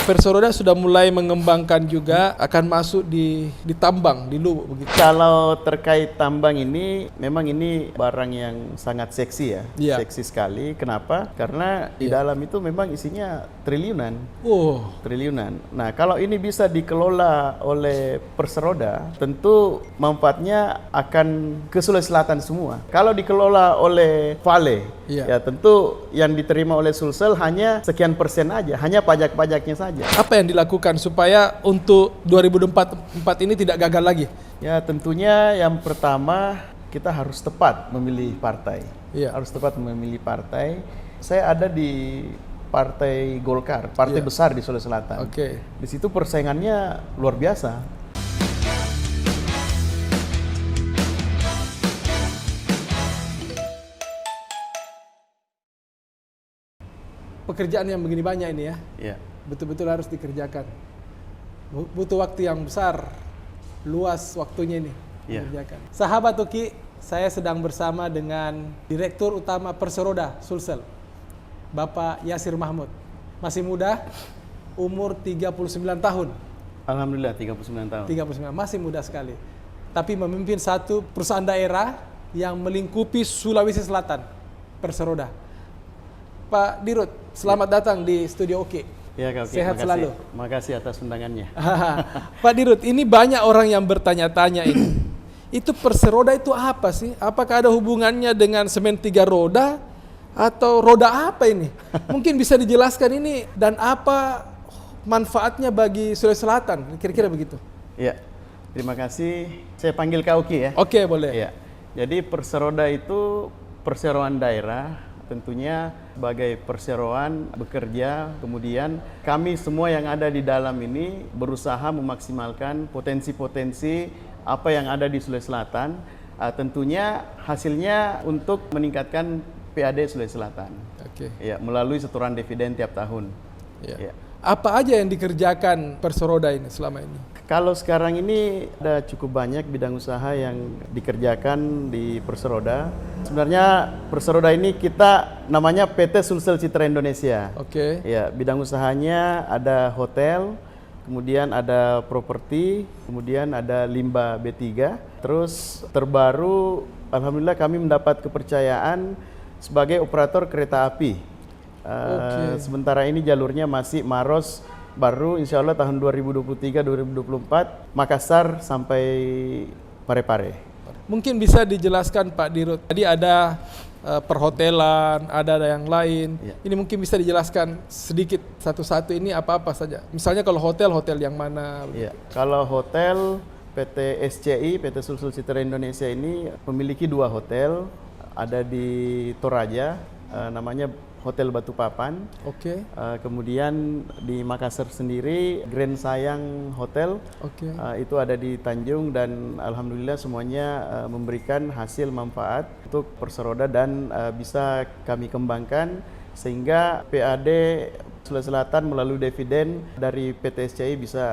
Perseroda sudah mulai mengembangkan juga akan masuk di tambang di Lubuk begitu. Kalau terkait tambang ini, memang ini barang yang sangat seksi ya, Iya. seksi sekali. Kenapa? Karena di Iya. dalam itu memang isinya triliunan. Oh, Triliunan. Nah, kalau ini bisa dikelola oleh Perseroda, tentu manfaatnya akan ke Sulawesi Selatan semua. Kalau dikelola oleh Vale, Iya. ya tentu yang diterima oleh Sulsel hanya sekian persen aja, hanya pajak-pajaknya saja. apa yang dilakukan supaya untuk 2024 ini tidak gagal lagi? Ya, tentunya yang pertama kita harus tepat memilih partai. Iya. Harus tepat memilih partai. Saya ada di Partai Golkar, partai Iya. besar di Sulawesi Selatan. Oke. Di situ persaingannya luar biasa. Pekerjaan yang begini banyak ini ya, Ya. betul-betul harus dikerjakan. Butuh waktu yang besar, luas waktunya ini Iya. dikerjakan. Sahabat Uki, saya sedang bersama dengan Direktur Utama Perseroda Sulsel, Bapak Yasir Mahmud. Masih muda, umur 39 tahun. Alhamdulillah 39 tahun. 39, masih muda sekali. Tapi memimpin satu perusahaan daerah yang melingkupi Sulawesi Selatan, Perseroda. Pak Dirut, selamat datang di Studio Oke. Ya, Kak, oke. Sehat Makasih. selalu. Makasih atas undangannya. Pak Dirut, ini banyak orang yang bertanya-tanya ini. Itu Perseroda itu apa sih? Apakah ada hubungannya dengan semen 3 roda? Atau roda apa ini? Mungkin bisa dijelaskan ini dan apa manfaatnya bagi Sulawesi Selatan? Kira-kira begitu. Ya. Terima kasih. Saya panggil Kak Uki ya. Oke, boleh. Ya. Jadi Perseroda itu perseroan daerah, tentunya sebagai perseroan bekerja, kemudian kami semua yang ada di dalam ini berusaha memaksimalkan potensi-potensi apa yang ada di Sulawesi Selatan, tentunya hasilnya untuk meningkatkan PAD Sulawesi Selatan. Oke. Ya, melalui setoran dividen tiap tahun. Ya. Ya. Apa aja yang dikerjakan Perseroda ini selama ini? Kalau sekarang ini ada cukup banyak bidang usaha yang dikerjakan di Perseroda. Sebenarnya Perseroda ini kita namanya PT Sulsel Citra Indonesia. Oke. Ya, bidang usahanya ada hotel, kemudian ada properti, kemudian ada limbah B3. Terus terbaru, alhamdulillah kami mendapat kepercayaan sebagai operator kereta api. Sementara ini jalurnya masih Maros, baru insya Allah tahun 2023-2024 Makassar sampai Parepare. Mungkin bisa dijelaskan Pak Dirut. Tadi ada perhotelan, ada yang lain. Ya. Ini mungkin bisa dijelaskan sedikit satu-satu ini apa-apa saja. Misalnya kalau hotel yang mana? Ya, kalau hotel PT SCI, PT Sulsel Citra Indonesia ini memiliki 2 hotel, ada di Toraja, namanya Hotel Batu Papan. Oke. Kemudian di Makassar sendiri Grand Sayang Hotel. Oke. Itu ada di Tanjung dan alhamdulillah semuanya memberikan hasil manfaat untuk Perseroda dan bisa kami kembangkan sehingga PAD Sulawesi Selatan melalui dividen dari PT SCI bisa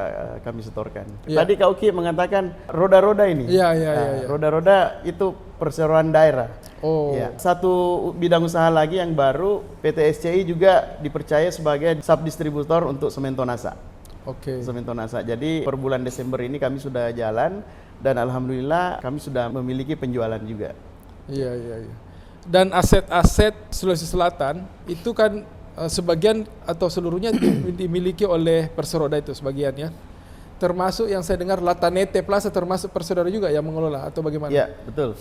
kami setorkan. Ya. Tadi Kak Uki mengatakan roda-roda ini. Iya. Roda-roda itu perseroan daerah. Oh. Ya. Satu bidang usaha lagi yang baru, PT SCI juga dipercaya sebagai subdistributor untuk semen Tonasa. Oke. Semen Tonasa. Jadi per bulan Desember ini kami sudah jalan dan alhamdulillah kami sudah memiliki penjualan juga. Iya. Dan aset-aset Sulawesi Selatan itu kan sebagian atau seluruhnya dimiliki oleh Perseroda itu sebagian ya. Termasuk yang saya dengar Latanete Plaza termasuk Perseroda juga yang mengelola atau bagaimana? Ya, betul.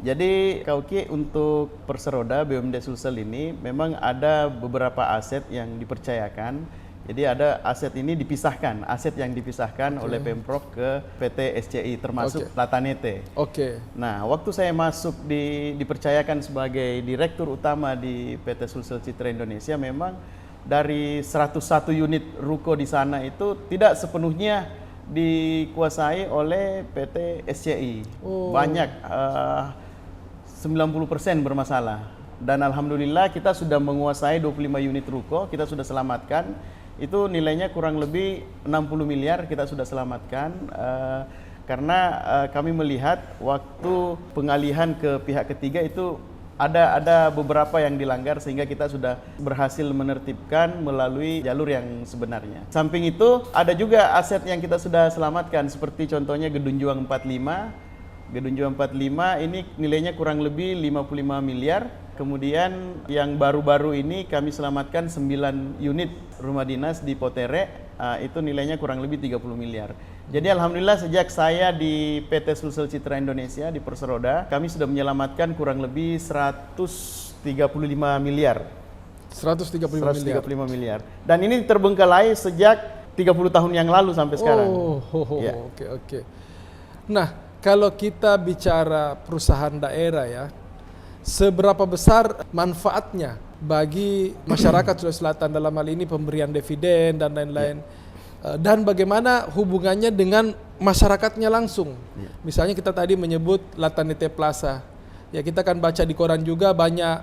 Jadi Kak Uki, untuk Perseroda BUMD Sulsel ini memang ada beberapa aset yang dipercayakan. Jadi ada aset ini dipisahkan, aset yang dipisahkan oleh Pemprov ke PT SCI termasuk Latanete. Oke. Nah, waktu saya masuk dipercayakan sebagai direktur utama di PT Sulsel Citra Indonesia, memang dari 101 unit ruko di sana itu tidak sepenuhnya dikuasai oleh PT SCI. Oh. Banyak 90% bermasalah. Dan alhamdulillah kita sudah menguasai 25 unit ruko, kita sudah selamatkan. Itu nilainya kurang lebih 60 miliar kita sudah selamatkan. Karena kami melihat waktu pengalihan ke pihak ketiga itu ada beberapa yang dilanggar sehingga kita sudah berhasil menertibkan melalui jalur yang sebenarnya. Samping itu ada juga aset yang kita sudah selamatkan seperti contohnya Gedung Juang 45. Gedung Juang 45 ini nilainya kurang lebih 55 miliar. Kemudian yang baru-baru ini kami selamatkan 9 unit rumah dinas di Potere, itu nilainya kurang lebih 30 miliar. Jadi alhamdulillah sejak saya di PT Sulsel Citra Indonesia di Perseroda, kami sudah menyelamatkan kurang lebih 135 miliar. 135 miliar. Dan ini terbengkalai sejak 30 tahun yang lalu sampai sekarang. Ya. Oke. Nah, kalau kita bicara perusahaan daerah ya, seberapa besar manfaatnya bagi masyarakat Sulawesi Selatan dalam hal ini pemberian dividen dan lain-lain? Dan bagaimana hubungannya dengan masyarakatnya langsung? Misalnya kita tadi menyebut Latanite Plaza. Ya, kita kan baca di koran juga banyak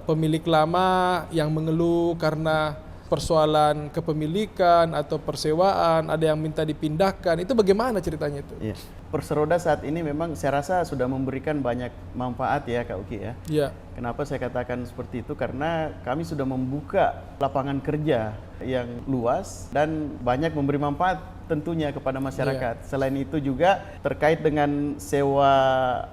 pemilik lama yang mengeluh karena persoalan kepemilikan atau persewaan, ada yang minta dipindahkan. Itu bagaimana ceritanya itu? Ya. Perseroda saat ini memang saya rasa sudah memberikan banyak manfaat ya Kak Uki ya. Ya. Kenapa saya katakan seperti itu? Karena kami sudah membuka lapangan kerja yang luas dan banyak memberi manfaat tentunya kepada masyarakat. Selain itu juga terkait dengan sewa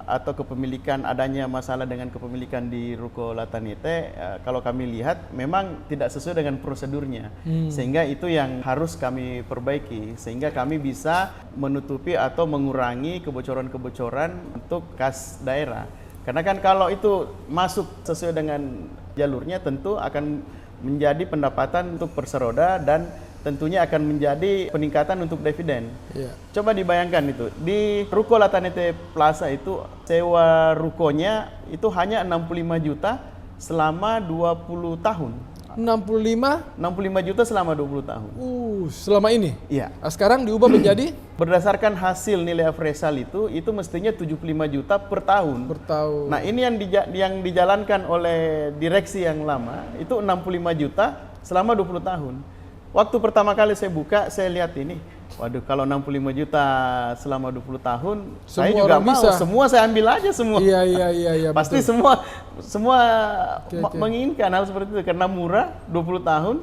atau kepemilikan, adanya masalah dengan kepemilikan di Ruko Latanite, kalau kami lihat memang tidak sesuai dengan prosedurnya. Sehingga itu yang harus kami perbaiki sehingga kami bisa menutupi atau mengurangi kebocoran-kebocoran untuk kas daerah. Karena kan kalau itu masuk sesuai dengan jalurnya tentu akan menjadi pendapatan untuk Perseroda dan tentunya akan menjadi peningkatan untuk dividen. Coba dibayangkan itu, di Ruko Latanite Plaza itu sewa rukonya itu hanya 65 juta selama 20 tahun. 65 juta selama 20 tahun. Selama ini? Iya. Sekarang diubah menjadi? Berdasarkan hasil nilai appraisal itu mestinya 75 juta per tahun. Per tahun. Nah ini yang dijalankan oleh direksi yang lama, itu 65 juta selama 20 tahun. Waktu pertama kali saya buka, saya lihat ini, waduh kalau 65 juta selama 20 tahun, semua saya juga mau, bisa. Semua saya ambil aja semua. Iya. Pasti betul. semua menginginkan hal seperti itu, karena murah 20 tahun,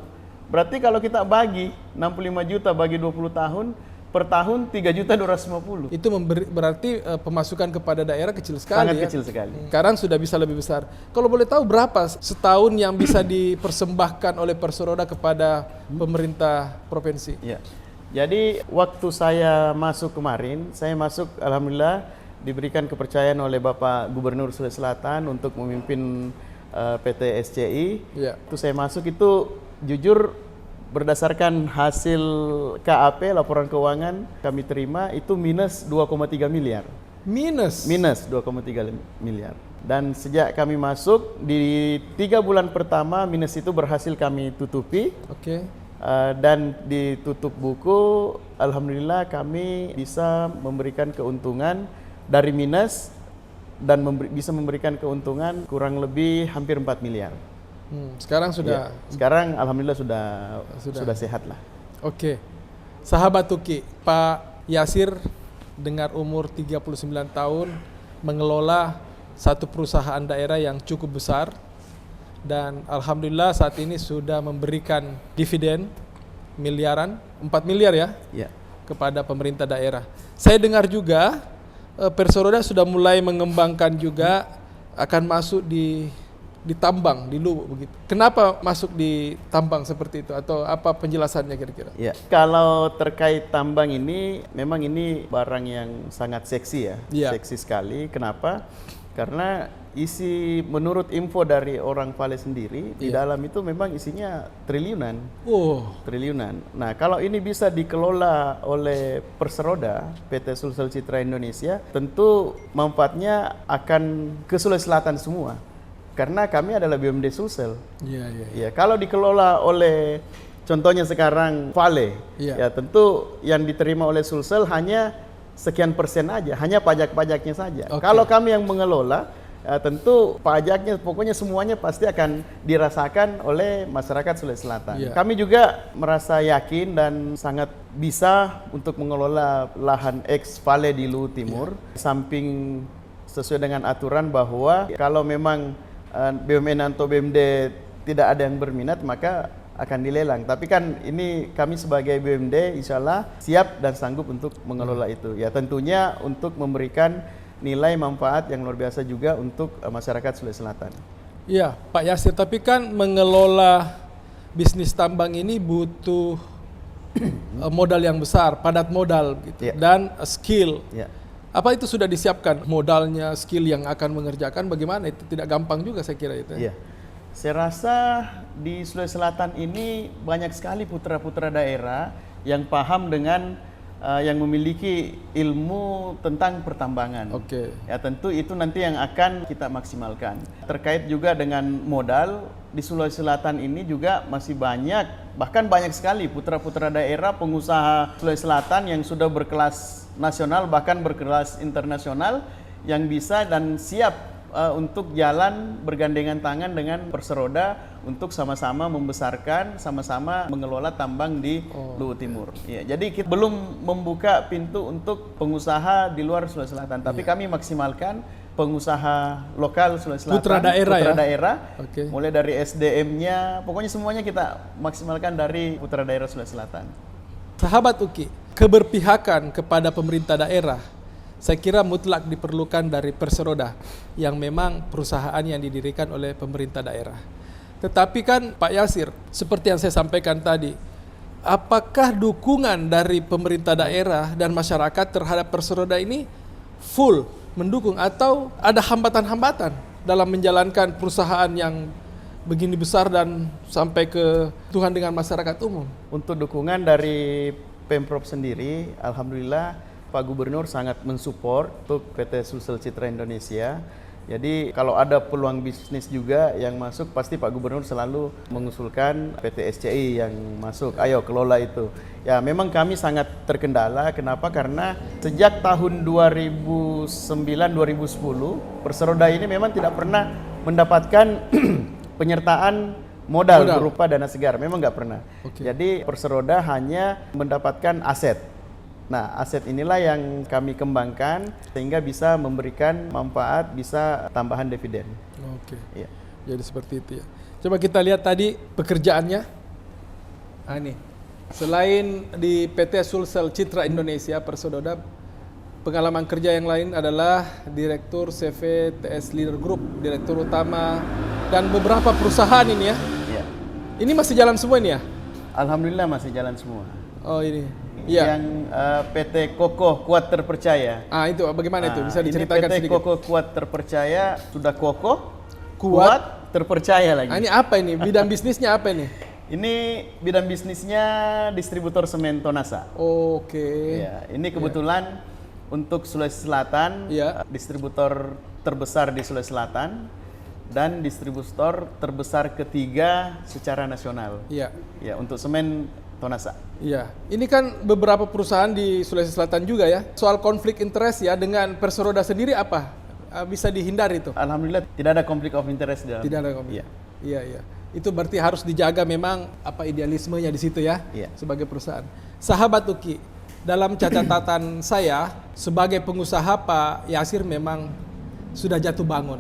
berarti kalau kita bagi 65 juta bagi 20 tahun, per tahun 3.250. Itu berarti pemasukan kepada daerah kecil sekali. Sangat kecil sekali. Sekarang sudah bisa lebih besar. Kalau boleh tahu berapa setahun yang bisa dipersembahkan oleh Perseroda kepada pemerintah provinsi? Ya. Jadi waktu saya masuk kemarin, alhamdulillah diberikan kepercayaan oleh Bapak Gubernur Sulawesi Selatan untuk memimpin PT SCI. Itu saya masuk itu jujur berdasarkan hasil KAP, laporan keuangan kami terima itu minus 2,3 miliar. Minus 2,3 miliar. Dan sejak kami masuk di 3 bulan pertama minus itu berhasil kami tutupi. Dan ditutup buku, alhamdulillah kami bisa memberikan keuntungan dari minus dan bisa memberikan keuntungan kurang lebih hampir 4 miliar. Sekarang sudah? Sekarang alhamdulillah sudah sehat lah. Sahabat Tuki, Pak Yasir dengan umur 39 tahun mengelola satu perusahaan daerah yang cukup besar dan alhamdulillah saat ini sudah memberikan dividen miliaran, 4 miliar ya? Kepada pemerintah daerah. Saya dengar juga Perseroda sudah mulai mengembangkan juga akan masuk di tambang, di Lubuk begitu. Kenapa masuk di tambang seperti itu atau apa penjelasannya kira-kira? Kalau terkait tambang ini memang ini barang yang sangat seksi ya. Seksi sekali. Kenapa? Karena menurut info dari orang Vale sendiri di dalam itu memang isinya triliunan. Triliunan. Nah, kalau ini bisa dikelola oleh Perseroda, PT Sulsel Citra Indonesia, tentu manfaatnya akan ke Sulawesi Selatan semua. Karena kami adalah BUMD Sulsel. Kalau dikelola oleh contohnya sekarang Vale, ya tentu yang diterima oleh Sulsel hanya sekian persen aja, hanya pajak-pajaknya saja. Kalau kami yang mengelola, tentu pajaknya pokoknya semuanya pasti akan dirasakan oleh masyarakat Sulawesi Selatan. Kami juga merasa yakin dan sangat bisa untuk mengelola lahan ex Vale di Luhut Timur, samping sesuai dengan aturan bahwa kalau memang BUMN atau BUMD tidak ada yang berminat maka akan dilelang. Tapi kan ini kami sebagai BUMD insya Allah siap dan sanggup untuk mengelola itu. Ya tentunya untuk memberikan nilai manfaat yang luar biasa juga untuk masyarakat Sulawesi Selatan. Iya, Pak Yasir, tapi kan mengelola bisnis tambang ini butuh modal yang besar, padat modal gitu, dan skill. Apa itu sudah disiapkan modalnya, skill yang akan mengerjakan? Bagaimana itu? Tidak gampang juga saya kira itu. Iya. Saya rasa di Sulawesi Selatan ini banyak sekali putra-putra daerah yang paham dengan yang memiliki ilmu tentang pertambangan. Oke. Ya tentu itu nanti yang akan kita maksimalkan. Terkait juga dengan modal, di Sulawesi Selatan ini juga masih banyak, bahkan banyak sekali putra-putra daerah pengusaha Sulawesi Selatan yang sudah berkelas nasional bahkan berkelas internasional yang bisa dan siap untuk jalan bergandengan tangan dengan Perseroda untuk sama-sama membesarkan, sama-sama mengelola tambang di Luwu Timur. Ya, jadi kita belum membuka pintu untuk pengusaha di luar Sulawesi Selatan, tapi kami maksimalkan pengusaha lokal Sulawesi Selatan, putra daerah, mulai dari SDM-nya, pokoknya semuanya kita maksimalkan dari putra daerah Sulawesi Selatan. Sahabat UKI, keberpihakan kepada pemerintah daerah saya kira mutlak diperlukan dari Perseroda yang memang perusahaan yang didirikan oleh pemerintah daerah. Tetapi kan Pak Yasir, seperti yang saya sampaikan tadi, apakah dukungan dari pemerintah daerah dan masyarakat terhadap Perseroda ini full mendukung atau ada hambatan-hambatan dalam menjalankan perusahaan yang begini besar dan sampai ke Tuhan dengan masyarakat umum? Untuk dukungan dari Pemprov sendiri, alhamdulillah Pak Gubernur sangat mensupport untuk PT Sulsel Citra Indonesia. Jadi kalau ada peluang bisnis juga yang masuk, pasti Pak Gubernur selalu mengusulkan PT SCI yang masuk. Ayo kelola itu. Ya memang kami sangat terkendala. Kenapa? Karena sejak tahun 2009-2010 Perseroda ini memang tidak pernah mendapatkan penyertaan modal berupa dana segar. Memang nggak pernah. Jadi Perseroda hanya mendapatkan aset. Nah, aset inilah yang kami kembangkan sehingga bisa memberikan manfaat, bisa tambahan dividen. Oke. Ya. Jadi seperti itu ya. Coba kita lihat tadi pekerjaannya. Nah, ini. Selain di PT Sulsel Citra Indonesia Perseroda, pengalaman kerja yang lain adalah Direktur CV TS Leader Group, Direktur Utama, dan beberapa perusahaan ini ya. Iya. Ini masih jalan semua ini ya? Alhamdulillah masih jalan semua. Oh ini. Ya. Yang PT Kokoh Kuat Terpercaya. Itu bagaimana itu? Bisa diceritakan ini PT sedikit? Kokoh Kuat Terpercaya sudah kokoh, kuat, terpercaya lagi. Ini apa ini? Bidang bisnisnya apa ini? Ini bidang bisnisnya distributor semen Tonasa. Oke. Ya, ini kebetulan untuk Sulawesi Selatan, distributor terbesar di Sulawesi Selatan dan distributor terbesar ketiga secara nasional. Iya. Ya, untuk semen Tonasa. Iya, ini kan beberapa perusahaan di Sulawesi Selatan juga ya. Soal konflik interest ya dengan Perseroda sendiri apa? Bisa dihindari itu? Alhamdulillah tidak ada konflik of interest dalam. Tidak ada konflik. Iya. Itu berarti harus dijaga memang apa idealismenya di situ ya, sebagai perusahaan. Sahabat UKI, dalam catatan saya sebagai pengusaha Pak Yasir memang sudah jatuh bangun.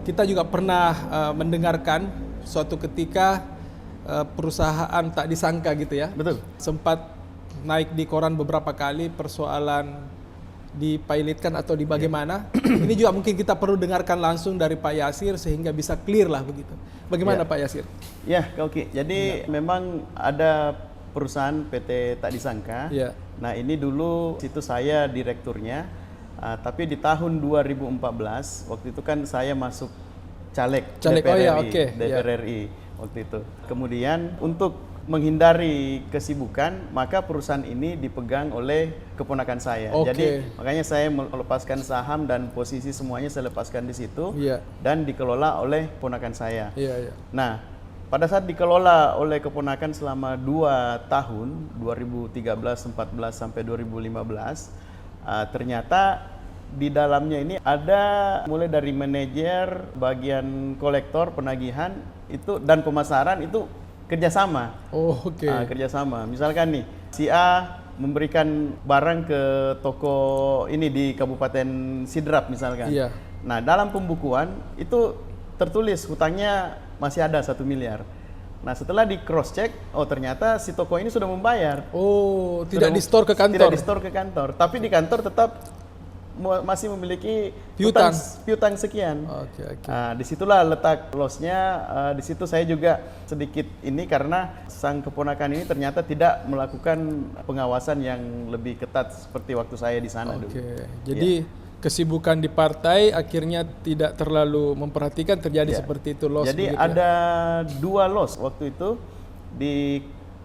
Kita juga pernah mendengarkan suatu ketika perusahaan tak disangka gitu ya. Betul. Sempat naik di koran beberapa kali persoalan dipilotkan atau di bagaimana. Ini juga mungkin kita perlu dengarkan langsung dari Pak Yasir sehingga bisa clear lah begitu. Bagaimana Pak Yasir? Ya, oke. Jadi memang ada perusahaan PT tak disangka. Nah ini dulu situ saya direkturnya. Tapi di tahun 2014 waktu itu kan saya masuk caleg DPR RI waktu itu. Kemudian untuk menghindari kesibukan, maka perusahaan ini dipegang oleh keponakan saya. Jadi makanya saya melepaskan saham dan posisi semuanya saya lepaskan di situ dan dikelola oleh keponakan saya. Nah, pada saat dikelola oleh keponakan selama 2 tahun, 2013, 14 sampai 2015, ternyata di dalamnya ini ada mulai dari manajer, bagian kolektor, penagihan itu dan pemasaran itu kerjasama. Kerjasama. Misalkan nih, si A memberikan barang ke toko ini di Kabupaten Sidrap misalkan. Iya. Nah, dalam pembukuan itu tertulis hutangnya masih ada 1 miliar. Nah, setelah di cross check, oh ternyata si toko ini sudah membayar. Oh, Sudah tidak di store ke kantor. Tidak di store ke kantor, tapi di kantor tetap masih memiliki Piutang. piutang sekian. Oke, oke. Nah, disitulah letak loss-nya. Di situ saya juga sedikit ini karena sang keponakan ini ternyata tidak melakukan pengawasan yang lebih ketat seperti waktu saya di sana dulu. Oke. Jadi kesibukan di partai akhirnya tidak terlalu memperhatikan terjadi seperti itu loss. Jadi begitu ada 2 loss waktu itu di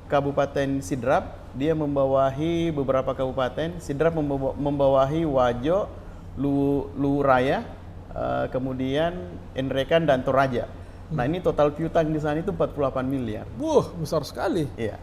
Kabupaten Sidrap, dia membawahi beberapa kabupaten. Sidrap membawahi Wajo, Luhuraya, kemudian Enrekan dan Toraja. Nah, ini total piutang di sana itu 48 miliar. Besar sekali. Iya.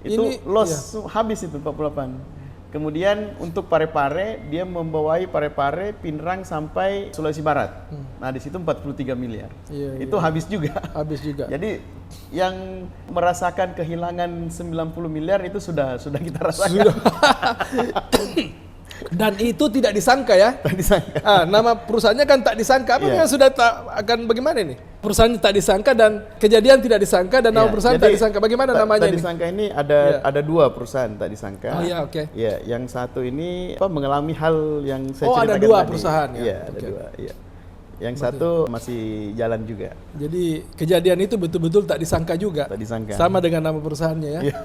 Itu loss habis itu 48. Kemudian untuk Parepare, dia membawahi Parepare, Pinrang sampai Sulawesi Barat. Nah, di situ 43 miliar. Iya, Itu habis juga. Habis juga. Jadi yang merasakan kehilangan 90 miliar itu sudah kita rasakan. Dan itu tidak disangka ya. Tak disangka. Nama perusahaannya kan tak disangka. Apakah sudah akan bagaimana ini? Perusahaannya tak disangka dan kejadian tidak disangka dan nama perusahaan tak disangka. Bagaimana namanya tak ini? disangka ini ada 2 perusahaan tak disangka. Oh iya, oke. Ya, yang satu ini mengalami hal yang saya Oh, ceritakan ada 2 tadi. perusahaan ya. Iya, ada 2. Iya. Yang satu masih jalan juga. Jadi kejadian itu betul-betul tak disangka juga. Tak disangka. Sama dengan nama perusahaannya ya. Iya.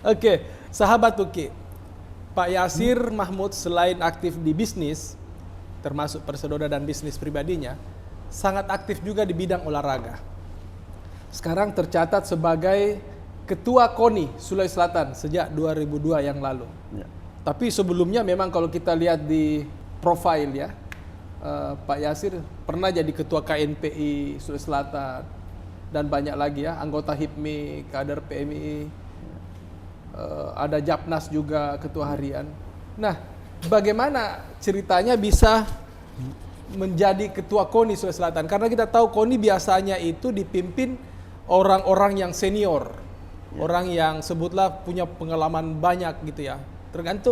Oke, sahabat Tuki. Pak Yasir Mahmud selain aktif di bisnis, termasuk Perseroda dan bisnis pribadinya, sangat aktif juga di bidang olahraga. Sekarang tercatat sebagai Ketua KONI Sulawesi Selatan sejak 2002 yang lalu. Ya. Tapi sebelumnya memang kalau kita lihat di profil ya, Pak Yasir pernah jadi Ketua KNPI Sulawesi Selatan dan banyak lagi ya, anggota HIPMI, kader PMI. Ada Japnas juga ketua harian. Nah, bagaimana ceritanya bisa menjadi ketua KONI Sulawesi Selatan? Karena kita tahu KONI biasanya itu dipimpin orang-orang yang senior, orang yang sebutlah punya pengalaman banyak gitu ya.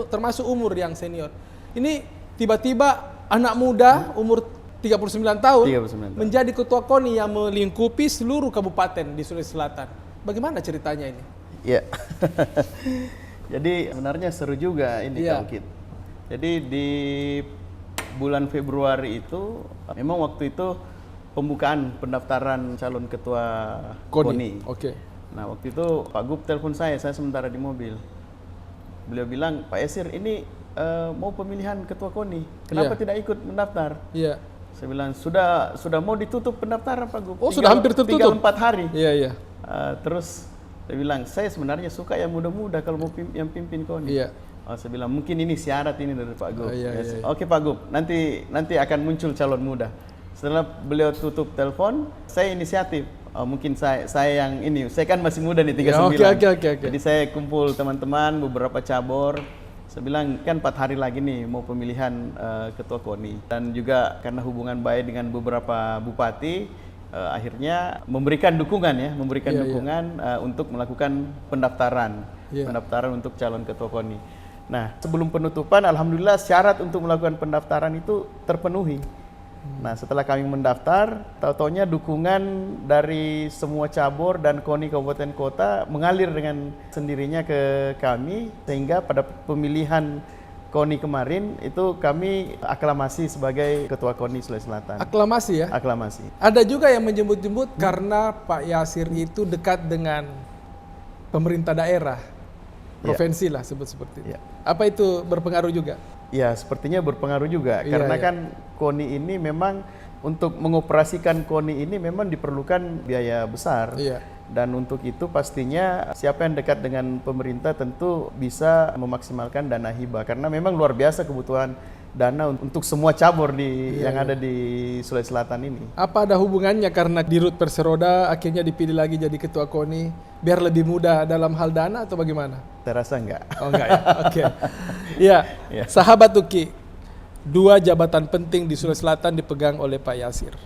Termasuk umur yang senior. Ini tiba-tiba anak muda umur 39 tahun 39 tahun menjadi ketua KONI yang melingkupi seluruh kabupaten di Sulawesi Selatan. Bagaimana ceritanya ini? Ya. Jadi sebenarnya seru juga ini Kang Kit. Jadi di bulan Februari itu memang waktu itu pembukaan pendaftaran calon ketua KONI. Oke. Nah, waktu itu Pak Gub telepon saya sementara di mobil. Beliau bilang, "Pak Yasir, ini mau pemilihan ketua KONI. Kenapa tidak ikut mendaftar?" Iya. Saya bilang, sudah mau ditutup pendaftaran Pak Gub. Oh, sudah hampir tertutup. 3-4 hari. Iya, iya. Terus dia bilang, saya sebenarnya suka yang muda-muda kalau mau yang pimpin KONI. Iya. Saya bilang, mungkin ini syarat ini dari Pak Gub. Iya. Oke Pak Gub, nanti akan muncul calon muda. Setelah beliau tutup telepon, saya inisiatif. Mungkin saya yang ini, saya kan masih muda nih 39. Oke. Jadi saya kumpul teman-teman beberapa cabur. Saya bilang kan 4 hari lagi nih mau pemilihan ketua KONI. Dan juga karena hubungan baik dengan beberapa bupati, akhirnya memberikan dukungan untuk melakukan pendaftaran untuk calon ketua KONI. Nah, sebelum penutupan, alhamdulillah syarat untuk melakukan pendaftaran itu terpenuhi. Nah, setelah kami mendaftar, tahu-taunya dukungan dari semua cabur dan KONI kabupaten kota mengalir dengan sendirinya ke kami, sehingga pada pemilihan KONI kemarin itu kami aklamasi sebagai Ketua KONI Sulawesi Selatan. Aklamasi ya? Aklamasi. Ada juga yang menyebut-nyebut karena Pak Yasir itu dekat dengan pemerintah daerah, provinsi lah sebut seperti itu. Apa itu berpengaruh juga? Ya, sepertinya berpengaruh juga karena kan KONI ini memang untuk mengoperasikan KONI ini memang diperlukan biaya besar. Dan untuk itu pastinya siapa yang dekat dengan pemerintah tentu bisa memaksimalkan dana hibah karena memang luar biasa kebutuhan dana untuk semua cabur yang ada di Sulawesi Selatan ini. Apa ada hubungannya karena Dirut Perseroda akhirnya dipilih lagi jadi ketua KONI biar lebih mudah dalam hal dana atau bagaimana? Terasa enggak. Oh enggak ya. Oke. Ya, sahabat Tuki, 2 jabatan penting di Sulawesi Selatan dipegang oleh Pak Yasir.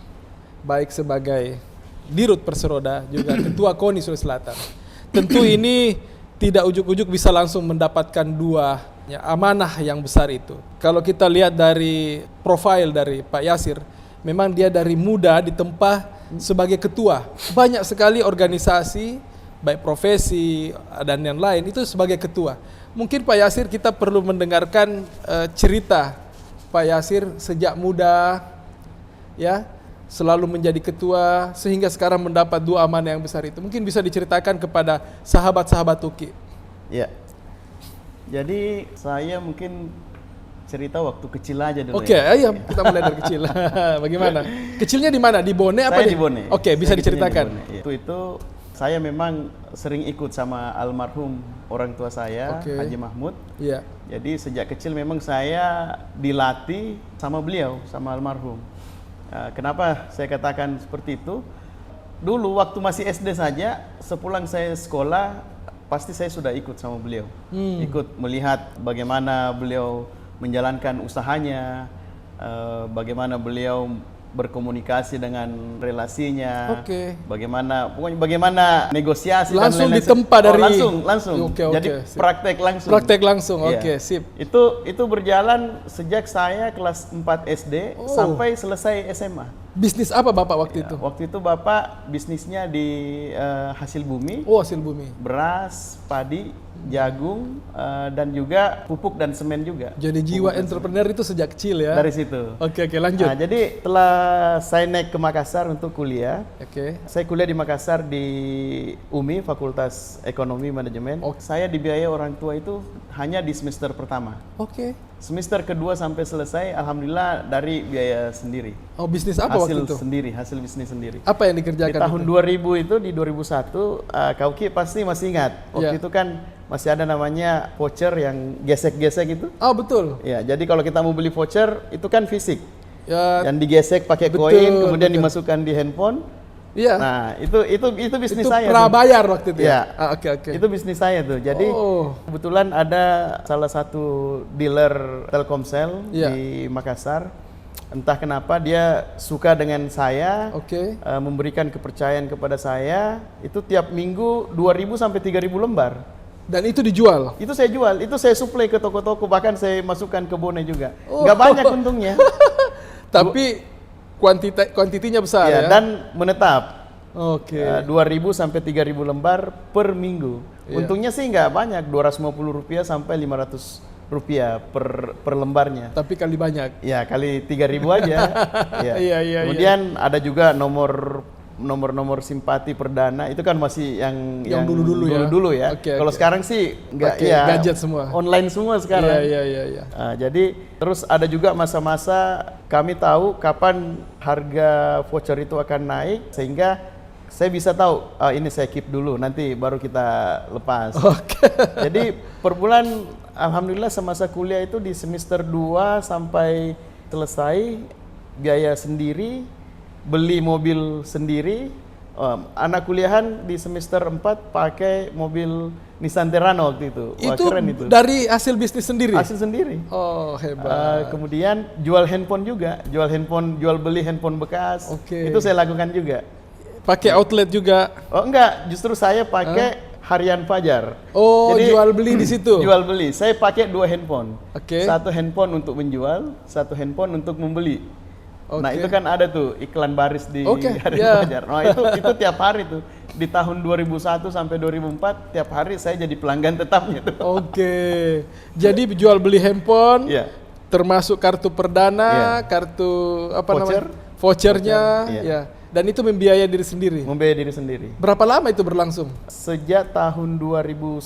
Baik sebagai Dirut Perseroda juga Ketua KONI Sulawesi Selatan. Tentu ini tidak ujuk-ujuk bisa langsung mendapatkan dua amanah yang besar itu. Kalau kita lihat dari profil dari Pak Yasir, memang dia dari muda ditempa sebagai ketua. Banyak sekali organisasi, baik profesi dan yang lain itu sebagai ketua. Mungkin Pak Yasir kita perlu mendengarkan cerita Pak Yasir sejak muda, ya, selalu menjadi ketua sehingga sekarang mendapat dua amanah yang besar itu. Mungkin bisa diceritakan kepada sahabat-sahabat UKI. Ya. Jadi saya mungkin cerita waktu kecil aja dulu. Oke, ya. Kita mulai dari kecil. Bagaimana? Kecilnya di mana? Di Bone apa? Saya di Bone. Oke, bisa diceritakan. Itu saya memang sering ikut sama almarhum orang tua saya, Haji Mahmud. Iya. Jadi sejak kecil memang saya dilatih sama beliau, sama almarhum. Kenapa saya katakan seperti itu? Dulu waktu masih SD saja, sepulang saya sekolah, pasti saya sudah ikut sama beliau. Ikut melihat bagaimana beliau menjalankan usahanya, bagaimana beliau berkomunikasi dengan relasinya, bagaimana negosiasi langsung dan ditempa dari langsung. Jadi praktek langsung. Praktek langsung. Oke, sip. Itu berjalan sejak saya kelas 4 SD sampai selesai SMA. Bisnis apa Bapak waktu itu? Waktu itu Bapak bisnisnya di hasil bumi. Oh, hasil bumi. Beras, padi, jagung, dan juga pupuk dan semen juga. Jadi jiwa entrepreneur itu sejak kecil ya? Dari situ. Oke, lanjut. Nah, jadi setelah saya naik ke Makassar untuk kuliah, saya kuliah di Makassar di UMI, Fakultas Ekonomi Manajemen. Saya dibiayai orang tua itu hanya di semester pertama. Semester kedua sampai selesai, alhamdulillah dari biaya sendiri. Oh, bisnis apa waktu itu? Hasil bisnis sendiri. Apa yang dikerjakan? Di tahun 2000 itu, di 2001, Kauki pasti masih ingat. Waktu itu kan masih ada namanya voucher yang gesek-gesek itu. Oh, betul. Ya, jadi kalau kita mau beli voucher itu kan fisik. Ya, dan digesek pakai koin, kemudian dimasukkan di handphone. Iya. Nah, itu bisnis saya. Itu prabayar waktu itu ya? Oke. Itu bisnis saya tuh. Jadi kebetulan ada salah satu dealer Telkomsel di Makassar. Entah kenapa dia suka dengan saya, memberikan kepercayaan kepada saya. Itu tiap minggu 2.000 sampai 3.000 lembar. Dan itu dijual? Itu saya jual, itu saya suplai ke toko-toko, bahkan saya masukkan ke Bone juga. Nggak banyak untungnya. Tapi kuantitinya besar ya? Dan menetap. 2.000 sampai 3.000 lembar per minggu. Untungnya sih nggak banyak, Rp250 sampai Rp500 per lembarnya. Tapi kali banyak. Ya, kali 3.000 aja. Kemudian ada juga nomor simpati perdana, itu kan masih yang dulu-dulu ya. Kalau sekarang sih nggak, gadget semua. Online semua sekarang. Iya. Jadi terus ada juga masa-masa kami tahu kapan harga voucher itu akan naik, sehingga saya bisa tahu ini saya keep dulu, nanti baru kita lepas. Jadi per bulan alhamdulillah semasa kuliah itu di semester 2 sampai selesai biaya sendiri, beli mobil sendiri. Anak kuliahan di semester 4 pakai mobil Nissan Terrano waktu itu. Wah, keren itu. Dari hasil bisnis sendiri? Hasil sendiri. Oh, hebat. Kemudian jual handphone juga, jual beli handphone bekas. Itu saya lakukan juga. Pakai outlet juga? Oh enggak, justru saya pakai Harian Fajar. Oh, jadi, jual beli di situ? Jual beli. Saya pakai 2 handphone. Oke. Satu handphone untuk menjual, satu handphone untuk membeli. Nah itu kan ada tuh iklan baris di Harian Fajar. Nah itu tiap hari tuh. Di tahun 2001 sampai 2004 tiap hari saya jadi pelanggan tetapnya tuh. Jadi jual beli handphone, termasuk kartu perdana, kartu apa namanya? Vouchernya, Dan itu membiayai diri sendiri? Membiayai diri sendiri. Berapa lama itu berlangsung? Sejak tahun 2001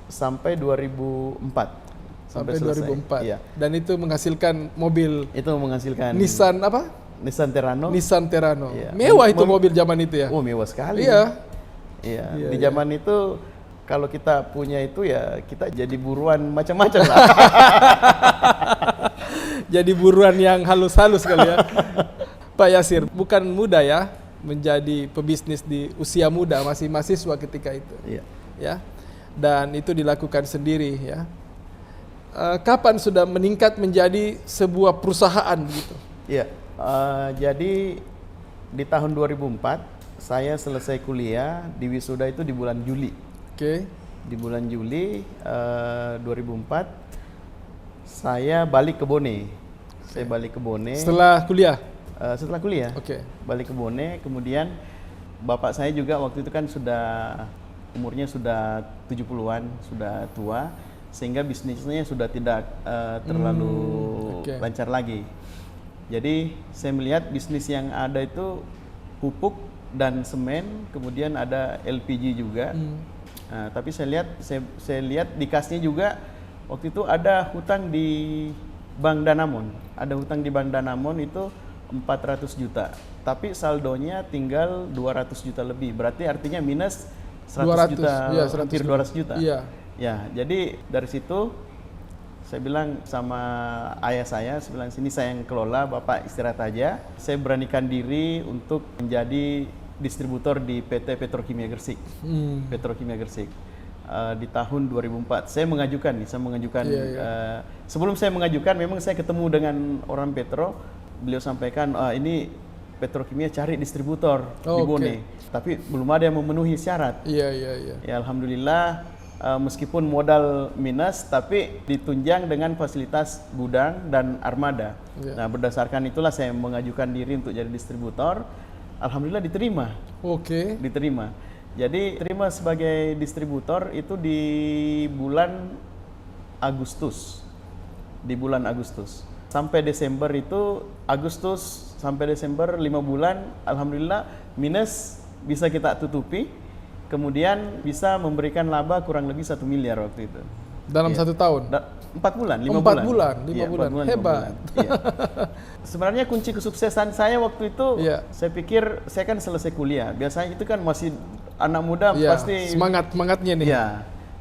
sampai 2004. Sampai 2004. Iya. Dan itu menghasilkan mobil. Itu menghasilkan Nissan apa? Nissan Terrano. Nissan Terrano. Iya. Mewah itu mobil zaman itu ya? Oh, mewah sekali. Iya. Di zaman itu kalau kita punya itu ya kita jadi buruan macam-macam lah. Jadi buruan yang halus-halus kali ya. Pak Yasir, bukan mudah ya menjadi pebisnis di usia muda, masih mahasiswa ketika itu. Iya. Ya. Dan itu dilakukan sendiri ya. Kapan sudah meningkat menjadi sebuah perusahaan gitu? Iya. Jadi di tahun 2004 saya selesai kuliah, di wisuda itu di bulan Juli. Di bulan Juli 2004 saya balik ke Bone. Saya balik ke Bone. Setelah kuliah? Setelah kuliah. Oke. Balik ke Bone, kemudian bapak saya juga waktu itu kan umurnya sudah 70-an, sudah tua, sehingga bisnisnya sudah tidak terlalu lancar lagi. Jadi saya melihat bisnis yang ada itu pupuk dan semen, kemudian ada LPG juga. Nah, tapi saya lihat di kasnya juga waktu itu ada hutang di Bank Danamon. Ada hutang di Bank Danamon itu 400 juta. Tapi saldonya tinggal 200 juta lebih. Berarti artinya minus 100 juta, ya, hampir 200 juta. Iya. Ya, jadi dari situ saya bilang sama ayah saya bilang, sini saya yang kelola, Bapak istirahat aja. Saya beranikan diri untuk menjadi distributor di PT Petrokimia Gresik. Petrokimia Gresik. Di tahun 2004 saya mengajukan sebelum saya mengajukan memang saya ketemu dengan orang Petro, beliau sampaikan ini Petrokimia cari distributor di Bone, tapi belum ada yang memenuhi syarat. Ya alhamdulillah, meskipun modal minus tapi ditunjang dengan fasilitas gudang dan armada. Nah berdasarkan itulah saya mengajukan diri untuk jadi distributor. Alhamdulillah diterima. Diterima. Jadi terima sebagai distributor itu di bulan Agustus. Di bulan Agustus. Sampai Desember itu, Agustus sampai Desember 5 bulan, alhamdulillah minus bisa kita tutupi. Kemudian bisa memberikan laba kurang lebih 1 miliar waktu itu. Dalam 1 tahun? 4 bulan, 5 bulan. 5 bulan. Hebat. 5 bulan. Iya. Sebenarnya kunci kesuksesan saya waktu itu, saya pikir saya kan selesai kuliah. Biasanya itu kan masih anak muda pasti semangatnya nih. Iya.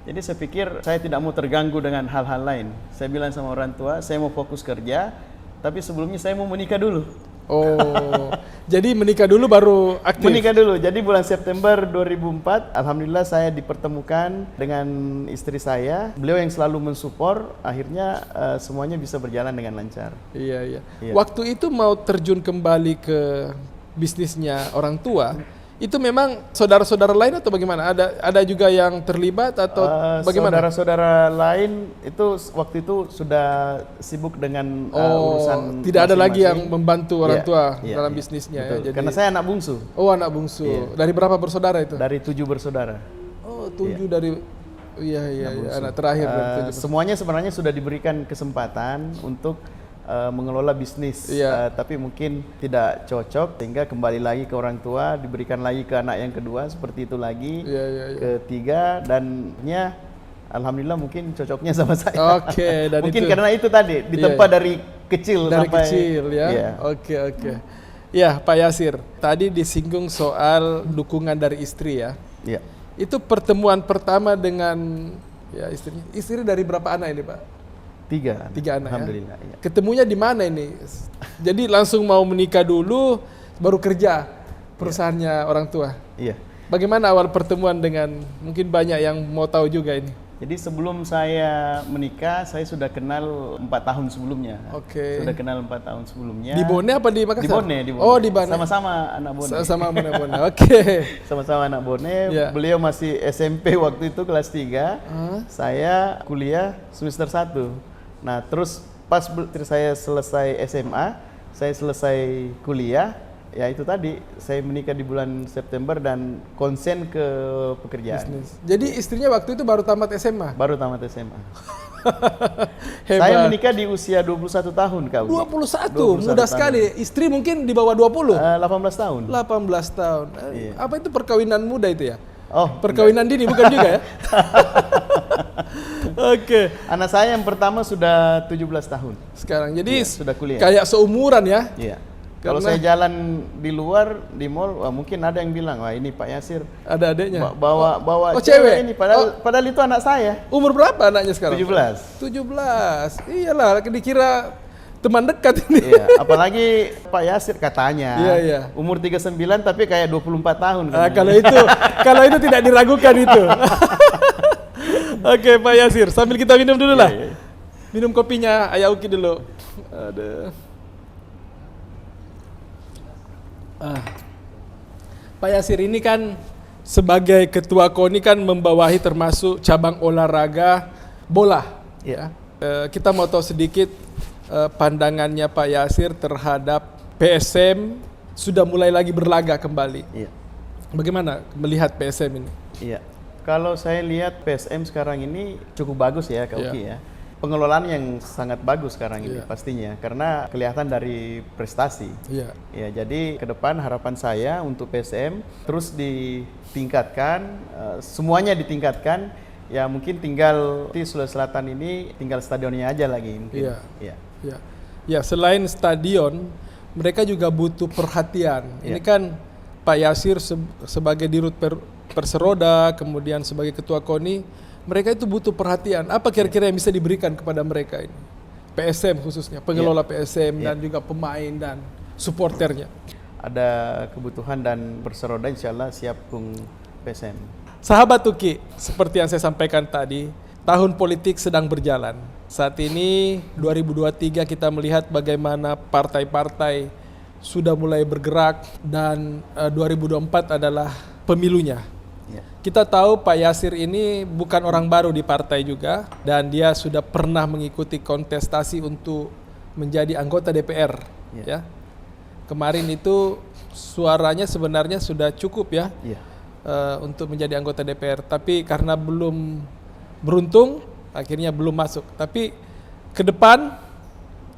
Jadi saya pikir saya tidak mau terganggu dengan hal-hal lain. Saya bilang sama orang tua, saya mau fokus kerja, tapi sebelumnya saya mau menikah dulu. Oh, jadi menikah dulu baru aktif? Menikah dulu, jadi bulan September 2004, alhamdulillah saya dipertemukan dengan istri saya. Beliau yang selalu mensupport, akhirnya semuanya bisa berjalan dengan lancar. Iya. Waktu itu mau terjun kembali ke bisnisnya orang tua, itu memang saudara-saudara lain atau bagaimana? Ada juga yang terlibat atau bagaimana? Saudara-saudara lain itu waktu itu sudah sibuk dengan urusan tidak ada lagi yang membantu orang tua dalam bisnisnya. Betul. Ya. Jadi, karena saya anak bungsu. Oh, anak bungsu. Dari berapa bersaudara itu? Dari 7 bersaudara. Oh, 7 dari anak terakhir dari 7. Semuanya sebenarnya sudah diberikan kesempatan untuk mengelola bisnis, tapi mungkin tidak cocok sehingga kembali lagi ke orang tua, diberikan lagi ke anak yang kedua, seperti itu lagi, ketiga, dan alhamdulillah mungkin cocoknya sama saya. Dan mungkin itu, karena itu tadi ditempa dari kecil dari sampai kecil ya. Oke. Ya, Pak Yasir, tadi disinggung soal dukungan dari istri ya. Iya. Itu pertemuan pertama dengan istrinya. Istri dari berapa anak ini, Pak? 3 anak. Alhamdulillah. Ya? Ketemunya di mana ini? Jadi langsung mau menikah dulu, baru kerja perusahaannya orang tua. Iya. Bagaimana awal pertemuan dengan, mungkin banyak yang mau tahu juga ini. Jadi sebelum saya menikah, saya sudah kenal 4 tahun sebelumnya. Sudah kenal 4 tahun sebelumnya. Di Bone apa di Makassar? Di Bone. Oh, di Bone. Sama-sama anak Bone. Sama anak Bone. Sama-sama anak Bone. Beliau masih SMP waktu itu kelas 3. Saya kuliah semester 1. Nah, terus pas saya selesai SMA, saya selesai kuliah, ya itu tadi, saya menikah di bulan September dan konsen ke pekerjaan. Bisnis. Jadi istrinya waktu itu baru tamat SMA? Baru tamat SMA. Saya menikah di usia 21 tahun, Kak. 21? Mudah sekali. Istri mungkin di bawah 20? 18 tahun. 18 tahun. Apa itu perkawinan muda itu ya? Oh, perkawinan dini bukan juga ya? Anak saya yang pertama sudah 17 tahun. Sekarang jadi sudah kuliah. Kayak seumuran ya? Iya. Kalau saya jalan di luar di mall, mungkin ada yang bilang, wah ini Pak Yasir. Ada adeknya. Bawa cewek ini, padahal itu anak saya. Umur berapa anaknya sekarang? 17. Iyalah, dikira teman dekat ini. Iya, apalagi Pak Yasir katanya. Umur 39 tapi kayak 24 tahun. Kalau itu tidak diragukan itu. Oke, Pak Yasir, sambil kita minum dulu lah. Minum kopinya Ayah Uki dulu. Pak Yasir, ini kan sebagai ketua KONI kan membawahi termasuk cabang olahraga bola. Iya. Kita mau tahu sedikit pandangannya Pak Yasir terhadap PSM sudah mulai lagi berlaga kembali. Iya. Bagaimana melihat PSM ini? Iya. Kalau saya lihat PSM sekarang ini cukup bagus ya, Kak Uki ya. Pengelolaan yang sangat bagus sekarang ini pastinya, karena kelihatan dari prestasi. Iya. Ya, jadi ke depan harapan saya untuk PSM terus ditingkatkan, semuanya ditingkatkan. Ya mungkin tinggal di Sulawesi Selatan ini tinggal stadionnya aja lagi mungkin. Iya. Iya. Ya. Ya, selain stadion, mereka juga butuh perhatian. Ini kan Pak Yasir sebagai Dirut Perseroda, kemudian sebagai Ketua KONI, mereka itu butuh perhatian. Apa kira-kira yang bisa diberikan kepada mereka ini? PSM khususnya, pengelola PSM dan juga pemain dan supporternya. Ada kebutuhan dan Perseroda insya Allah siap kung PSM. Sahabat Uki, seperti yang saya sampaikan tadi, tahun politik sedang berjalan. Saat ini 2023 kita melihat bagaimana partai-partai sudah mulai bergerak dan 2024 adalah pemilunya. Ya. Kita tahu Pak Yasir ini bukan orang baru di partai juga dan dia sudah pernah mengikuti kontestasi untuk menjadi anggota DPR. Ya. Kemarin itu suaranya sebenarnya sudah cukup ya. Untuk menjadi anggota DPR, tapi karena belum beruntung, akhirnya belum masuk. Tapi ke depan,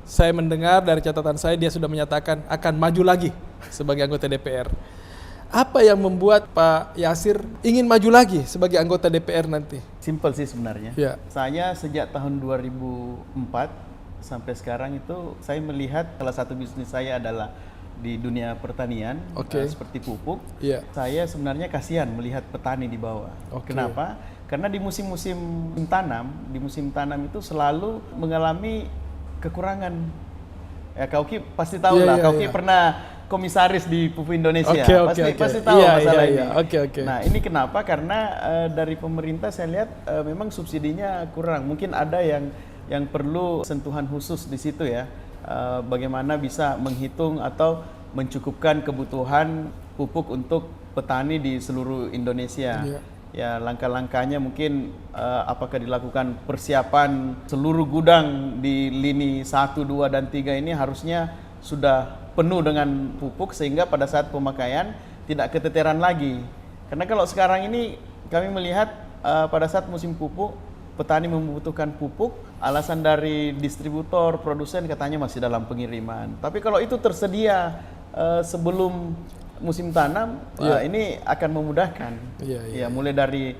saya mendengar dari catatan saya dia sudah menyatakan akan maju lagi sebagai anggota DPR. Apa yang membuat Pak Yasir ingin maju lagi sebagai anggota DPR nanti? Simpel sih sebenarnya. Ya. Saya sejak tahun 2004 sampai sekarang itu saya melihat salah satu bisnis saya adalah di dunia pertanian, seperti pupuk. Saya sebenarnya kasihan melihat petani di bawah. Kenapa? Karena di musim-musim tanam itu selalu mengalami kekurangan. Ya, Kak Uki pasti tahu lah. Kak Uki pernah komisaris di Pupuk Indonesia. Pasti tahu masalah ini. Nah, ini kenapa? Karena dari pemerintah saya lihat memang subsidinya kurang. Mungkin ada yang perlu sentuhan khusus di situ ya. Bagaimana bisa menghitung atau mencukupkan kebutuhan pupuk untuk petani di seluruh Indonesia. Ya, langkah-langkahnya mungkin apakah dilakukan persiapan seluruh gudang di lini 1, 2, dan 3 ini harusnya sudah penuh dengan pupuk sehingga pada saat pemakaian tidak keteteran lagi. Karena kalau sekarang ini kami melihat pada saat musim pupuk petani membutuhkan pupuk, alasan dari distributor, produsen katanya masih dalam pengiriman. Tapi kalau itu tersedia sebelum musim tanam, ini akan memudahkan. Mulai dari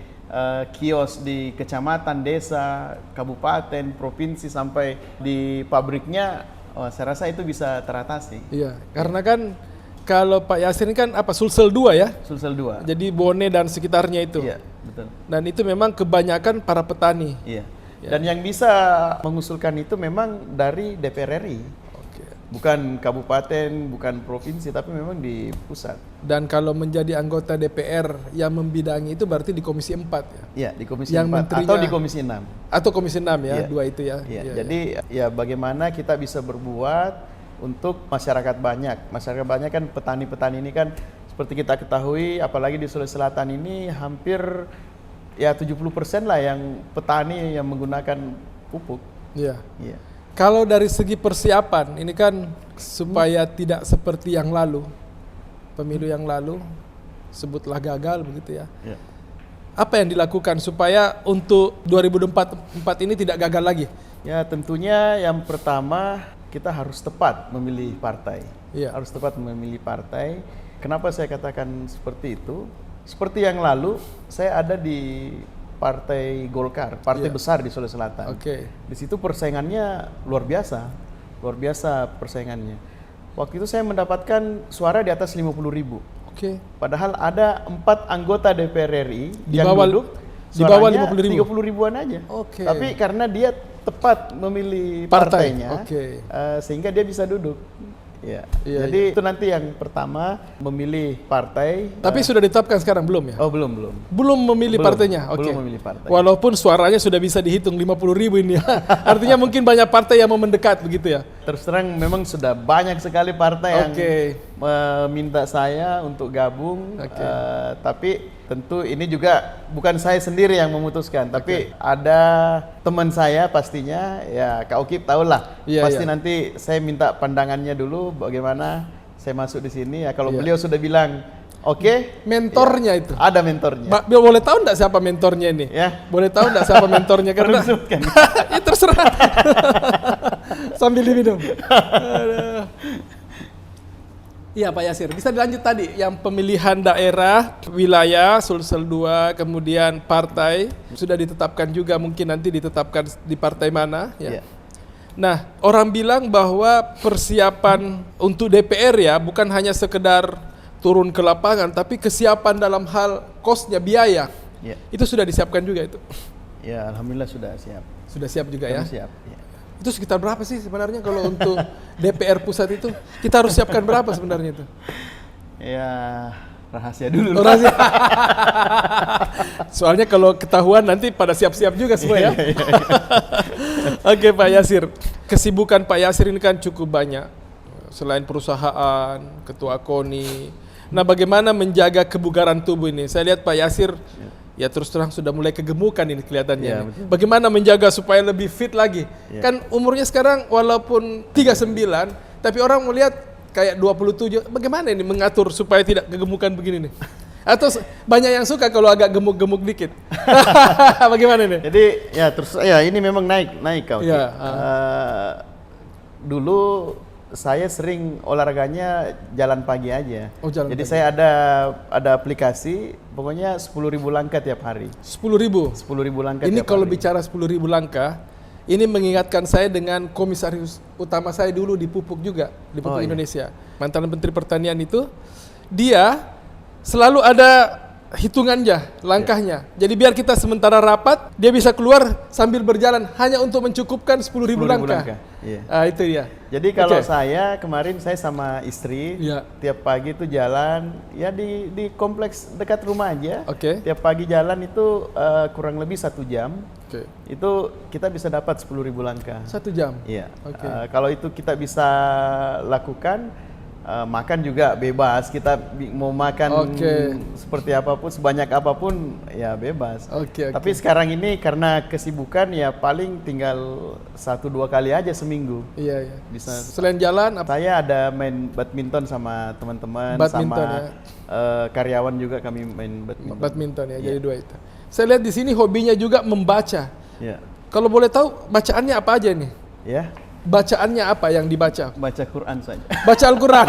kios di kecamatan, desa, kabupaten, provinsi sampai di pabriknya, saya rasa itu bisa teratasi. Iya, karena kan kalau Pak Yasir ini kan Sulsel 2 ya? Sulsel 2. Jadi Bone dan sekitarnya itu. Iya, betul. Dan itu memang kebanyakan para petani. Iya. Dan yang bisa mengusulkan itu memang dari DPR RI. Bukan kabupaten, bukan provinsi, tapi memang di pusat. Dan kalau menjadi anggota DPR yang membidangi itu berarti di Komisi 4 ya? Iya, di Komisi 4 atau di Komisi 6. Atau Komisi 6 ya, dua itu ya. Jadi ya bagaimana kita bisa berbuat untuk masyarakat banyak. Masyarakat banyak kan petani-petani ini kan seperti kita ketahui, apalagi di Sulawesi Selatan ini hampir ya 70% lah yang petani yang menggunakan pupuk. Iya. Kalau dari segi persiapan, ini kan supaya tidak seperti yang lalu, pemilu yang lalu, sebutlah gagal begitu ya. Apa yang dilakukan supaya untuk 2024 ini tidak gagal lagi? Ya tentunya yang pertama kita harus tepat memilih partai. Harus tepat memilih partai. Kenapa saya katakan seperti itu? Seperti yang lalu, saya ada di Partai Golkar, partai besar di Sulawesi Selatan. Di situ persaingannya luar biasa persaingannya. Waktu itu saya mendapatkan suara di atas 50.000. Padahal ada 4 anggota DPR RI yang duduk di bawah 50.000 ribuan aja. Tapi karena dia tepat memilih partainya, sehingga dia bisa duduk. Jadi itu nanti yang pertama memilih partai. Tapi sudah ditetapkan sekarang belum ya? Oh belum. Belum memilih partainya. Belum memilih partai. Walaupun suaranya sudah bisa dihitung 50.000 ini. Artinya mungkin banyak partai yang mau mendekat begitu ya? Terus terang memang sudah banyak sekali partai yang meminta saya untuk gabung. Tapi tentu ini juga bukan saya sendiri yang memutuskan, tapi ada teman saya pastinya, ya Kak Ukip tahulah. Iya, Pasti iya. nanti saya minta pandangannya dulu bagaimana saya masuk di sini. Ya kalau Iya. beliau sudah bilang oke, Mentornya itu. ada mentornya. Boleh tahu enggak siapa mentornya ini? Ya. Boleh tahu enggak siapa mentornya? Karena Perlu disebutkan. ya terserah. Sambil diminum. Aduh. Iya Pak Yasir, bisa dilanjut tadi yang pemilihan daerah, wilayah, Sulsel 2, kemudian partai sudah ditetapkan juga, mungkin nanti ditetapkan di partai mana ya. Iya. Nah, orang bilang bahwa persiapan untuk DPR ya bukan hanya sekedar turun ke lapangan, tapi kesiapan dalam hal kosnya, biaya. Ya. Itu sudah disiapkan juga itu. Ya, alhamdulillah sudah siap. Sudah siap juga ya. Kami siap. Ya. Itu sekitar berapa sih sebenarnya kalau untuk DPR pusat itu? Kita harus siapkan berapa sebenarnya itu? Ya, rahasia dulu. Oh, rahasia. Soalnya kalau ketahuan nanti pada siap-siap juga semua ya. Oke Pak Yasir, kesibukan Pak Yasir ini kan cukup banyak. Selain perusahaan, ketua KONI. Nah, bagaimana menjaga kebugaran tubuh ini? Saya lihat Pak Yasir ya terus terang sudah mulai kegemukan ini kelihatannya. Ya, Ini. betul. Bagaimana menjaga supaya lebih fit lagi? Ya. Kan umurnya sekarang walaupun 39, tapi orang melihat kayak 27. Bagaimana ini mengatur supaya tidak kegemukan begini nih? Atau banyak yang suka kalau agak gemuk-gemuk dikit. Bagaimana nih? Jadi ya terus ya ini memang naik kau. Ya, Dulu saya sering olahraganya jalan pagi aja. Oh, jalan Jadi pagi. saya ada aplikasi, pokoknya 10.000 langkah tiap hari. 10.000. 10.000 langkah Ini tiap kalau hari. bicara 10.000 langkah, ini mengingatkan saya dengan komisaris utama saya dulu di Pupuk juga, di Pupuk Oh, iya. Indonesia. Mantan Menteri Pertanian itu, dia selalu ada hitungannya, langkahnya. Jadi biar kita sementara rapat, dia bisa keluar sambil berjalan hanya untuk mencukupkan 10.000 langkah. Iya. Ah, itu ya. Jadi kalau Oke. saya kemarin saya sama istri Iya. tiap pagi itu jalan ya di kompleks dekat rumah aja. Oke. Tiap pagi jalan itu kurang lebih 1 jam. Oke. Itu kita bisa dapat 10.000 langkah. 1 jam. Iya. Oke. Kalau itu kita bisa lakukan, makan juga bebas. Kita mau makan Oke. seperti apapun, sebanyak apapun ya bebas. Oke, oke. Tapi sekarang ini karena kesibukan ya paling tinggal 1-2 kali aja seminggu. Iya, iya. Bisa. Selain jalan, apa? Saya ada main badminton sama teman-teman, Badminton, sama ya. Karyawan juga kami main badminton. Badminton ya, Iya. jadi 2 itu. Saya lihat di sini hobinya juga membaca. Ya. Kalau boleh tahu bacaannya apa aja nih? Ya, Bacaannya apa yang dibaca? baca Quran saja. Baca Al-Quran.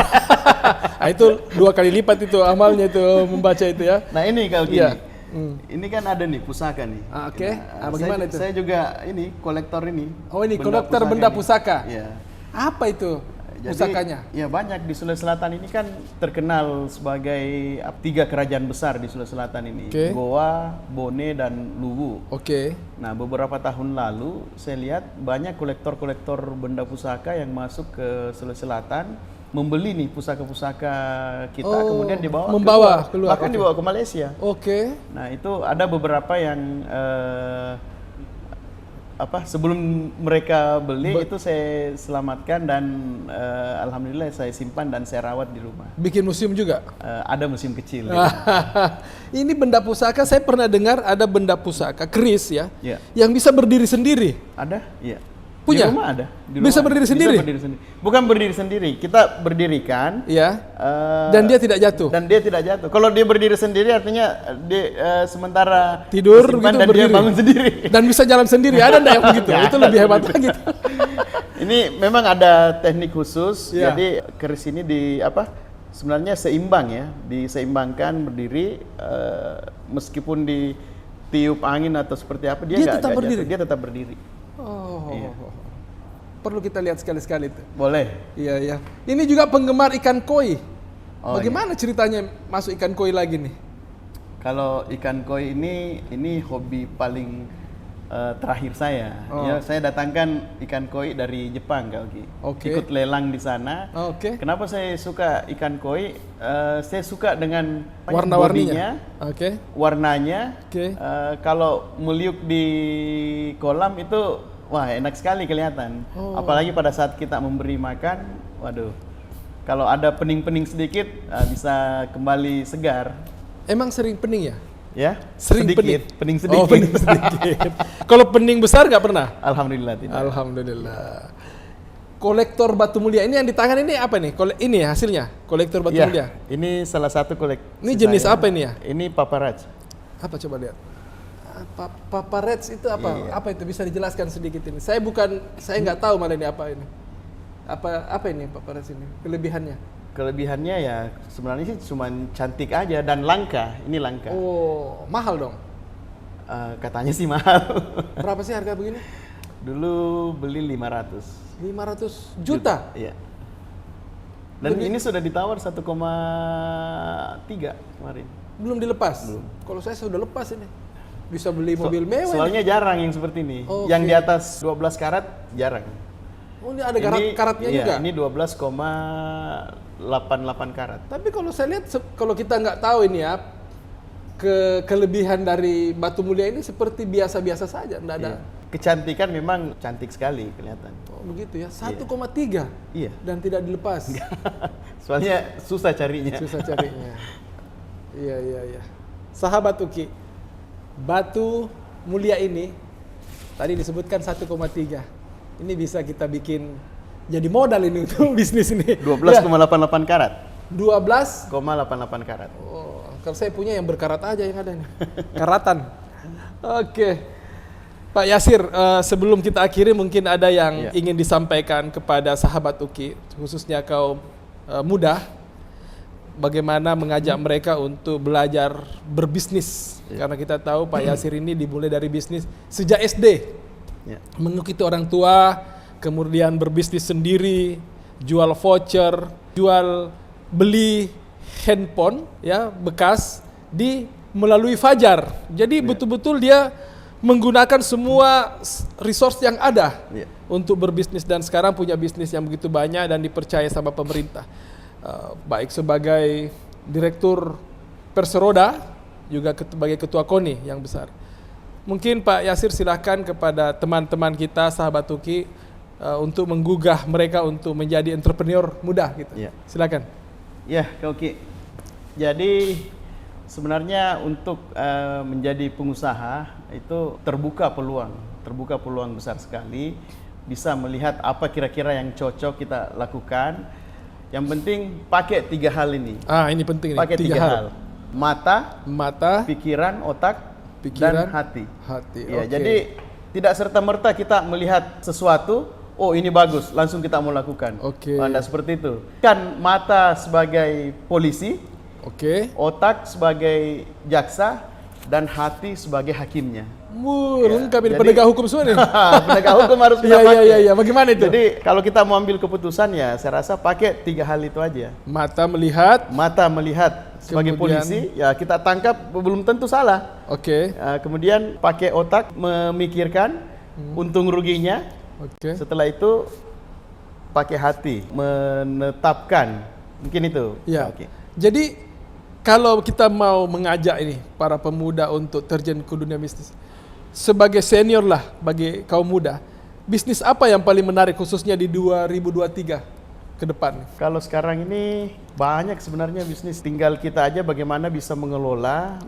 Nah, itu 2 kali lipat itu amalnya itu membaca itu ya. Nah ini kalau gini, Iya. Hmm. ini kan ada nih pusaka nih. Ah, oke. Ah, Saya- bagaimana itu? Saya juga ini kolektor ini. Oh, ini kolektor benda ini. pusaka. Iya. Apa itu Jadi, pusakanya? ya banyak di Sulawesi Selatan ini kan terkenal sebagai 3 kerajaan besar di Sulawesi Selatan ini. Oke. Goa, Bone, dan Luwu. Oke. Nah, beberapa tahun lalu saya lihat banyak kolektor-kolektor benda pusaka yang masuk ke Sulawesi Selatan, membeli nih pusaka-pusaka kita, Oh, kemudian dibawa membawa keluar, bahkan oke. dibawa ke Malaysia. Oke. Nah, itu ada beberapa yang sebelum mereka beli itu saya selamatkan dan alhamdulillah saya simpan dan saya rawat di rumah. Bikin museum juga. Ada musim kecil. Ini benda pusaka, saya pernah dengar ada benda pusaka keris ya, Ya. yang bisa berdiri sendiri. Ada? Iya. Punya? Di rumah ada. Di Bisa rumah berdiri ada. sendiri? Bisa berdiri sendiri. Bukan berdiri sendiri, kita berdirikan. Ya. eh, Dan dia tidak jatuh. Dan dia tidak jatuh. Kalau dia berdiri sendiri artinya dia sementara Tidur disimpan gitu, dan berdiri. dia bangun sendiri. Dan bisa jalan sendiri. Ada enggak yang begitu? Nggak Itu ada lebih hebat begitu. lagi. Ini memang ada teknik khusus. Iya. Jadi keris ini sebenarnya seimbang ya, diseimbangkan berdiri meskipun ditiup angin atau seperti apa dia Dia nggak tetap jatuh. berdiri? Dia tetap berdiri. Oh. Iya. Perlu kita lihat sekali-sekali itu. Boleh. Iya, iya. Ini juga penggemar ikan koi. Oh, Bagaimana ceritanya masuk ikan koi lagi nih? Kalau ikan koi ini hobi paling terakhir saya. Oh. Ya, saya datangkan ikan koi dari Jepang Kak Ogi. Oke. Ikut lelang di sana. Oke. Kenapa saya suka ikan koi? Saya suka dengan Warna-warninya. bodinya, Oke. warnanya. Oke. Kalau meliuk di kolam itu wah enak sekali kelihatan. Oh. Apalagi pada saat kita memberi makan, waduh. Kalau ada pening-pening sedikit bisa kembali segar. Emang sering pening ya? Ya, Sering sedikit, pening sedikit. Oh, pening sedikit. Kalau pening besar nggak pernah? Alhamdulillah tidak. Alhamdulillah. Kolektor batu mulia ini yang di tangan ini apa nih? Ini hasilnya, kolektor batu Ya, mulia. ini salah satu koleksi. Ini jenis saya. apa ini ya? Ini paparazzi. Apa coba lihat? Paparazzi itu apa? Iya. Apa itu bisa dijelaskan sedikit ini? Saya nggak tahu malah ini apa ini. Apa ini paparazzi ini? Kelebihannya? Kelebihannya ya sebenarnya sih cuma cantik aja dan langka. Ini langka. Oh, mahal dong. Katanya sih mahal. Berapa sih harga begini? Dulu beli 500. 500 juta. Iya. Dan ini sudah ditawar 1,3 kemarin. Belum dilepas. Belum. Kalau saya sudah lepas ini. Bisa beli mobil mewah. Soalnya jarang yang seperti ini. Oke. Yang di atas 12 karat jarang. Oh, ini ada karatnya iya, juga. Ini 12,88 karat. Tapi kalau saya lihat, kalau kita nggak tahu ini ya, kelebihan dari batu mulia ini seperti biasa-biasa saja, nggak ada. Iya. Kecantikan memang cantik sekali kelihatan. Oh, begitu ya, 1,3 Iya. dan tidak dilepas. Soalnya susah carinya. Susah carinya. Iya. Sahabat Uki, batu mulia ini tadi disebutkan 1,3. Ini bisa kita bikin jadi modal ini untuk bisnis ini. 12,88 karat. 12,88 karat. Oh, kalau saya punya yang berkarat aja yang ada nih. Karatan. Oke. Pak Yasir, sebelum kita akhiri mungkin ada yang ingin disampaikan kepada sahabat Uki, khususnya kaum muda, bagaimana mengajak mereka untuk belajar berbisnis. Karena kita tahu Pak Yasir ini dimulai dari bisnis sejak SD. Mengikuti orang tua, kemudian berbisnis sendiri, jual voucher, jual beli handphone ya bekas melalui Fajar. Jadi betul-betul dia menggunakan semua resource yang ada untuk berbisnis, dan sekarang punya bisnis yang begitu banyak dan dipercaya sama pemerintah. Baik sebagai direktur Perseroda, juga sebagai ketua KONI yang besar. Mungkin Pak Yasir silakan kepada teman-teman kita, sahabat Uki, untuk menggugah mereka untuk menjadi entrepreneur muda gitu. Silakan. Ya, Kak Uki. Jadi sebenarnya untuk menjadi pengusaha itu terbuka peluang besar sekali. Bisa melihat apa kira-kira yang cocok kita lakukan. Yang penting pakai 3 hal ini. Ini penting nih. Pakai 3 hal. Mata, pikiran, otak, dan hati. Ya, jadi tidak serta-merta kita melihat sesuatu, oh ini bagus, langsung kita mau lakukan. Anda seperti itu. Kan mata sebagai polisi, otak sebagai jaksa, dan hati sebagai hakimnya. Lengkap ini penegak hukum semua nih. Penegak hukum harus mendapatkan. Iya. Bagaimana itu? Jadi kalau kita mau ambil keputusan ya, saya rasa pakai 3 hal itu aja. Mata melihat sebagai polisi, ya kita tangkap belum tentu salah. Kemudian pakai otak memikirkan untung ruginya. Setelah itu pakai hati menetapkan. Mungkin itu. Jadi kalau kita mau mengajak ini para pemuda untuk terjun ke dunia bisnis, sebagai senior lah bagi kaum muda, bisnis apa yang paling menarik khususnya di 2023 ke depan? Kalau sekarang ini banyak sebenarnya bisnis, tinggal kita aja bagaimana bisa mengelola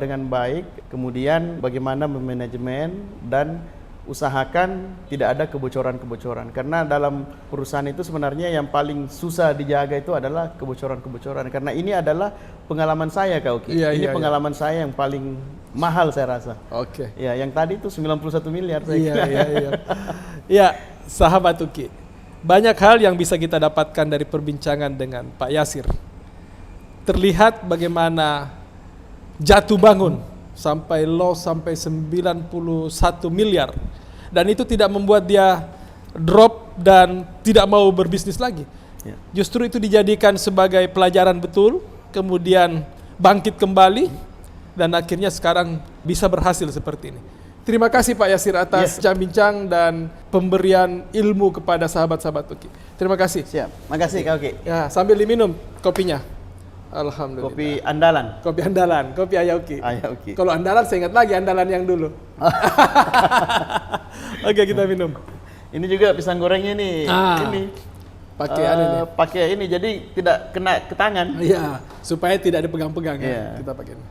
dengan baik, kemudian bagaimana memanajemen dan usahakan tidak ada kebocoran-kebocoran. Karena dalam perusahaan itu sebenarnya yang paling susah dijaga itu adalah kebocoran-kebocoran. Karena ini adalah pengalaman saya, Kak Uki. Ini pengalaman saya yang paling mahal saya rasa. Ya, yang tadi itu 91 miliar saya kira. Ya, sahabat Uki. Banyak hal yang bisa kita dapatkan dari perbincangan dengan Pak Yasir. Terlihat bagaimana jatuh bangun sampai loss sampai 91 miliar. Dan itu tidak membuat dia drop dan tidak mau berbisnis lagi. Justru itu dijadikan sebagai pelajaran betul, kemudian bangkit kembali, dan akhirnya sekarang bisa berhasil seperti ini. Terima kasih Pak Yasir atas bincang-bincang dan pemberian ilmu kepada sahabat-sahabat Uki. Terima kasih. Siap. Makasih Kak Uki. Ya, sambil diminum kopinya. Alhamdulillah. Kopi andalan. Kopi Ayah Uki. Uki. Kalau andalan saya ingat lagi andalan yang dulu. Oke, kita minum. Ini juga pisang gorengnya nih. Ini. Pakai ini jadi tidak kena ke tangan. Iya, supaya tidak dipegang-pegang ya. Kita pakai ini.